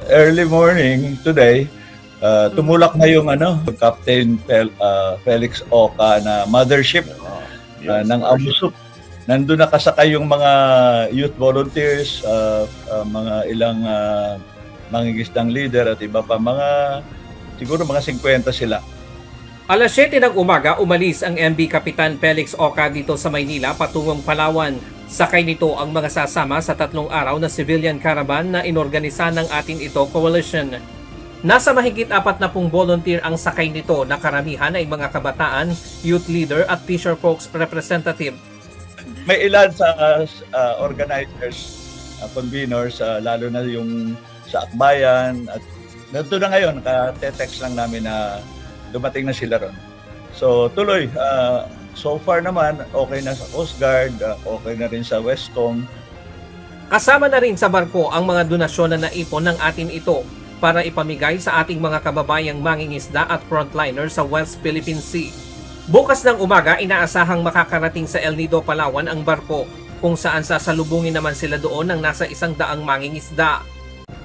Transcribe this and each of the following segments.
early morning today, tumulak na yung Captain Felix Oka na mothership ng Amusup. Nandun nakasakay yung mga youth volunteers, mga ilang mangingisdang leader at iba pa, siguro mga 50 sila. Alas 7 ng umaga, umalis ang MV Kapitan Felix Oka dito sa Maynila patungong Palawan. Sakay nito ang mga sasama sa 3 araw na civilian caravan na inorganisa ng Atin Ito Coalition. Nasa mahigit 40 volunteer ang sakay nito na karamihan ay mga kabataan, youth leader at fisher folks representative. May ilan sa organizers, conveners, lalo na yung sa Akbayan. At nandito na ngayon, ka-text lang namin na dumating na sila ron. So tuloy, so far naman, okay na sa Coast Guard, okay na rin sa Westcom. Kasama na rin sa barko ang mga donasyon na naipon ng Atin Ito para ipamigay sa ating mga kababayang mangingisda at frontliner sa West Philippine Sea. Bukas ng umaga, inaasahang makakarating sa El Nido, Palawan ang barko, kung saan sasalubungin naman sila doon ng nasa 100 mangingisda.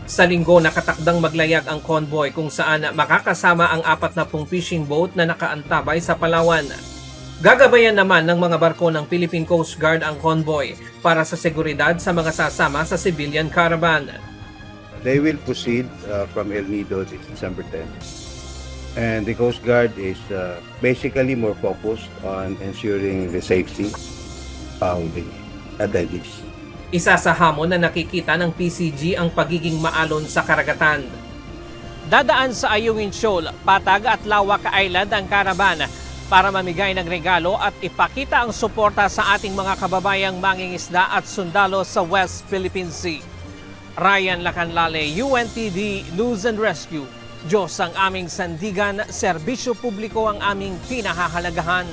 Sa linggo, nakatakdang maglayag ang convoy kung saan makakasama ang 40 fishing boat na nakaantabay sa Palawan. Gagabayan naman ng mga barko ng Philippine Coast Guard ang convoy para sa seguridad sa mga sasama sa civilian caravan. They will proceed from El Nido this December 10. And the Coast Guard is basically more focused on ensuring the safety of the attendees. Isa sa hamon na nakikita ng PCG ang pagiging maalon sa karagatan. Dadaan sa Ayungin Shoal, Patag at Lawak Island ang karavan para mamigay ng regalo at ipakita ang suporta sa ating mga kababayang mangingisda at sundalo sa West Philippine Sea. Ryan Lacanlale, UNTD News and Rescue. Diyos ang aming sandigan, serbisyo publiko ang aming pinahahalagahan.